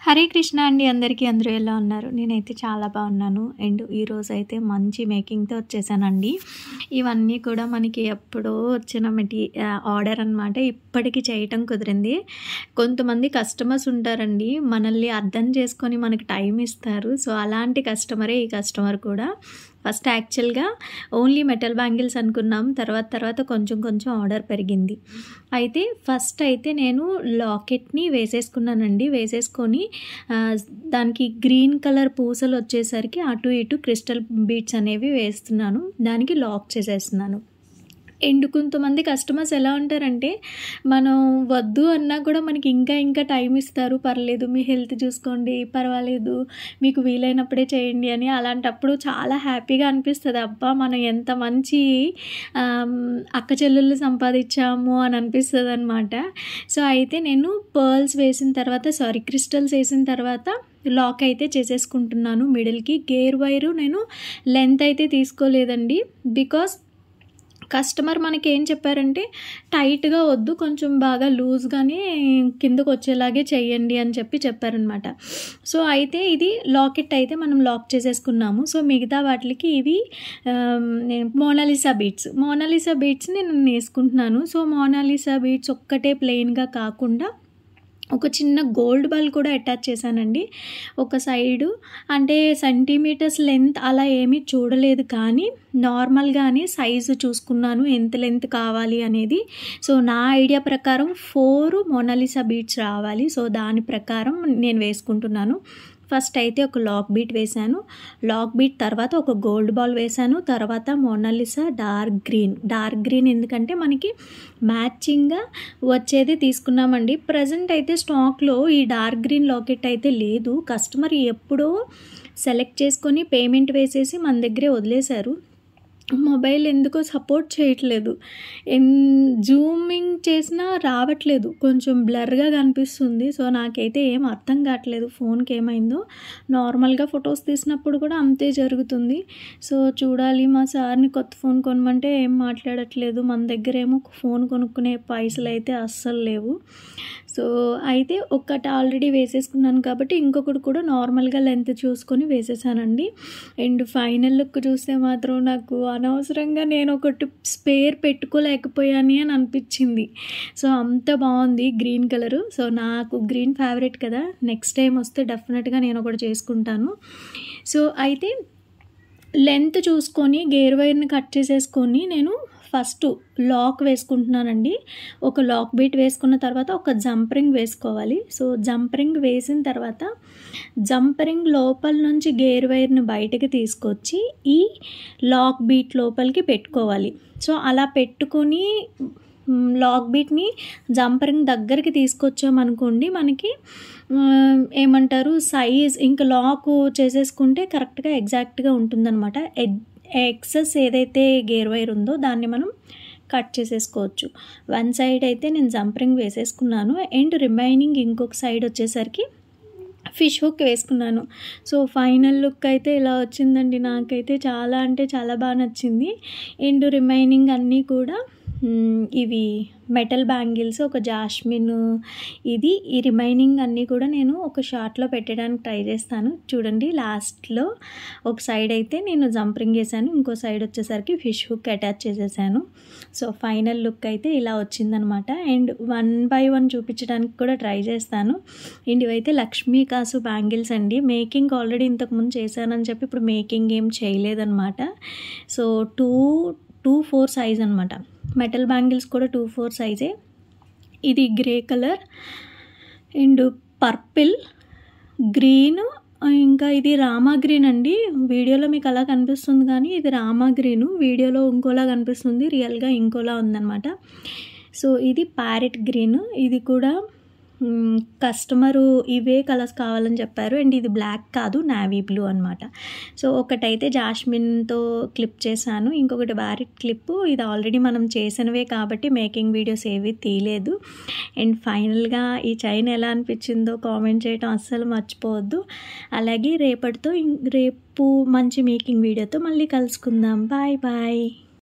హరే కృష్ణ అండి అందరికీ. అందరూ ఎలా ఉన్నారు? నేనైతే చాలా బాగున్నాను. అండ్ ఈరోజైతే మంచి మేకింగ్తో వచ్చేసానండి. ఇవన్నీ కూడా మనకి ఎప్పుడో వచ్చిన ఆర్డర్ అనమాట. ఇప్పటికి చేయటం కుదిరింది. కొంతమంది కస్టమర్స్ ఉంటారండి, మనల్ని అర్థం చేసుకొని మనకి టైం ఇస్తారు. సో అలాంటి కస్టమరే ఈ కస్టమర్ కూడా. ఫస్ట్ యాక్చువల్గా ఓన్లీ మెటల్ బ్యాంగిల్స్ అనుకున్నాం, తర్వాత కొంచెం ఆర్డర్ పెరిగింది. అయితే ఫస్ట్ అయితే నేను లాకెట్ని వేసేసుకున్నానండి. వేసేసుకొని దానికి గ్రీన్ కలర్ పూసలు వచ్చేసరికి అటు ఇటు క్రిస్టల్ బీడ్స్ అనేవి వేస్తున్నాను. దానికి లాక్ చేసేస్తున్నాను. అండ్ కొంతమంది కస్టమర్స్ ఎలా ఉంటారంటే, మనం వద్దు అన్నా కూడా మనకి ఇంకా టైం ఇస్తారు. పర్లేదు, మీ హెల్త్ చూసుకోండి, పర్వాలేదు, మీకు వీలైనప్పుడే చేయండి అని. అలాంటప్పుడు చాలా హ్యాపీగా అనిపిస్తుంది. అబ్బా, మనం ఎంత మంచి అక్క చెల్లెళ్ళు సంపాదించాము అని అనిపిస్తుంది అనమాట. సో అయితే నేను పర్ల్స్ వేసిన తర్వాత క్రిస్టల్స్ వేసిన తర్వాత లాక్ అయితే చేసేసుకుంటున్నాను. మిడిల్కి గేర్ వైరు నేను లెంత్ అయితే తీసుకోలేదండి. బికాస్ కస్టమర్ మనకి ఏం చెప్పారంటే, టైట్గా వద్దు, కొంచెం బాగా లూజ్గానే కిందకు వచ్చేలాగే చేయండి అని చెప్పారనమాట. సో అయితే ఇది లాకెట్ అయితే మనం లాక్ చేసేసుకున్నాము. సో మిగతా వాటికి ఇవి మోనాలిసా బీడ్స్ నేను వేసుకుంటున్నాను. సో మోనాలిసా బీడ్స్ ఒక్కటే ప్లెయిన్గా కాకుండా ఒక చిన్న గోల్డ్ బాల్ కూడా అటాచ్ చేశానండి. ఒక సైడు అంటే సెంటీమీటర్స్ లెంత్ అలా ఏమీ చూడలేదు, కానీ నార్మల్గానే సైజు చూసుకున్నాను ఎంత లెంత్ కావాలి అనేది. సో నా ఐడియా ప్రకారం 4 మోనాలిసా బీడ్స్ రావాలి. సో దాని ప్రకారం నేను వేసుకుంటున్నాను. ఫస్ట్ అయితే ఒక లాక్ బీట్ వేశాను. లాక్ బీట్ తర్వాత ఒక గోల్డ్ బాల్ వేశాను. తర్వాత మోనాలిసా డార్క్ గ్రీన్ ఎందుకంటే మనకి మ్యాచింగ్గా వచ్చేది తీసుకున్నామండి. ప్రజెంట్ అయితే స్టాక్లో ఈ డార్క్ గ్రీన్ లాకెట్ అయితే లేదు. కస్టమర్ ఎప్పుడో సెలెక్ట్ చేసుకొని పేమెంట్ వేసేసి మన దగ్గరే వదిలేశారు. మొబైల్ ఎందుకో సపోర్ట్ చేయట్లేదు, జూమింగ్ చేసినా రావట్లేదు, కొంచెం బ్లర్గా కనిపిస్తుంది. సో నాకైతే ఏం అర్థం కావట్లేదు ఫోన్కి ఏమైందో. నార్మల్గా ఫొటోస్ తీసినప్పుడు కూడా అంతే జరుగుతుంది. సో చూడాలి. మా సార్ని కొత్త ఫోన్ కొనమంటే ఏం మాట్లాడట్లేదు. మన దగ్గర ఏమో ఫోన్ కొనుక్కునే పైసలు అయితే అస్సలు లేవు. సో అయితే ఒక్కటి ఆల్రెడీ వేసేసుకున్నాను కాబట్టి ఇంకొకటి కూడా నార్మల్గా లెంత్ చూసుకొని వేసేసానండి. అండ్ ఫైనల్ లుక్ చూస్తే మాత్రం నాకు అనవసరంగా నేను ఒకటి స్పేర్ పెట్టుకోలేకపోయాను అని అనిపించింది. సో అంత బాగుంది గ్రీన్ కలరు. సో నాకు గ్రీన్ ఫేవరెట్ కదా, నెక్స్ట్ టైం వస్తే డెఫినెట్గా నేను ఒకటి చేసుకుంటాను. సో అయితే లెంత్ చూసుకొని గేర్ వైర్ని కట్ చేసేసుకొని నేను ఫస్ట్ లాక్ వేసుకుంటున్నానండి. ఒక లాక్ బీట్ వేసుకున్న తర్వాత ఒక జంపరింగ్ వేసుకోవాలి. సో జంపరింగ్ వేసిన తర్వాత జంపరింగ్ లోపల నుంచి గేర్ వైర్ని బయటకి తీసుకొచ్చి ఈ లాక్ బీట్ లోపలికి పెట్టుకోవాలి. సో అలా పెట్టుకొని లాక్ బీట్ని జంపరింగ్ దగ్గరికి తీసుకొచ్చామనుకోండి, మనకి ఏమంటారు సైజ్ ఇంకా లాక్ చేసేసుకుంటే కరెక్ట్గా ఎగ్జాక్ట్గా ఉంటుందన్నమాట. ఎక్సెస్ ఏదైతే గేర్ వైర్ ఉందో దాన్ని మనం కట్ చేసేసుకోవచ్చు. వన్ సైడ్ అయితే నేను జంపరింగ్ వేసేసుకున్నాను. అండ్ రిమైనింగ్ ఇంకొక సైడ్ వచ్చేసరికి ఫిష్ హుక్ వేసుకున్నాను. సో ఫైనల్ లుక్ అయితే ఇలా వచ్చిందండి. నాకైతే చాలా అంటే చాలా బాగా నచ్చింది. అండ్ రిమైనింగ్ అన్నీ కూడా ఇవి మెటల్ బ్యాంగిల్స్, ఒక జాస్మిన్, ఈ రిమైనింగ్ అన్నీ కూడా నేను ఒక షార్ట్లో పెట్టడానికి ట్రై చేస్తాను. చూడండి, లాస్ట్లో ఒక సైడ్ అయితే నేను జంపరింగ్ వేసాను, ఇంకో సైడ్ వచ్చేసరికి ఫిష్ హుక్ అటాచ్ చేసేసాను. సో ఫైనల్ లుక్ అయితే ఇలా వచ్చిందనమాట. అండ్ 1 by 1 చూపించడానికి కూడా ట్రై చేస్తాను. అండ్ ఇవైతే లక్ష్మీ కాసు బ్యాంగిల్స్ అండి. మేకింగ్ ఆల్రెడీ ఇంతకుముందు చేశానని చెప్పి ఇప్పుడు మేకింగ్ ఏం చేయలేదన్నమాట. సో 2-4 సైజ్ అనమాట. మెటల్ బ్యాంగిల్స్ కూడా 2-4 సైజే. ఇది grey colour and purple, green, ఇంకా ఇది రామా గ్రీన్ అండి. వీడియోలో మీకు అలా కనిపిస్తుంది కానీ ఇది రామా గ్రీను, వీడియోలో ఇంకోలా కనిపిస్తుంది, రియల్గా ఇంకోలా ఉందన్నమాట. సో ఇది ప్యారెట్ గ్రీన్. ఇది కూడా కస్టమరు ఇవే కలర్స్ కావాలని చెప్పారు. అండ్ ఇది బ్లాక్ కాదు, నావీ బ్లూ అనమాట. సో ఒకటైతే జాస్మిన్తో క్లిప్ చేశాను, ఇంకొకటి ప్యారెట్ క్లిప్. ఇది ఆల్రెడీ మనం చేసినవే కాబట్టి మేకింగ్ వీడియోస్ ఏవి తీయలేదు. అండ్ ఫైనల్గా ఈ చైన్ ఎలా అనిపించిందో కామెంట్ చేయడం అస్సలు మర్చిపోవద్దు. అలాగే రేపు మంచి మేకింగ్ వీడియోతో మళ్ళీ కలుసుకుందాం. Bye bye.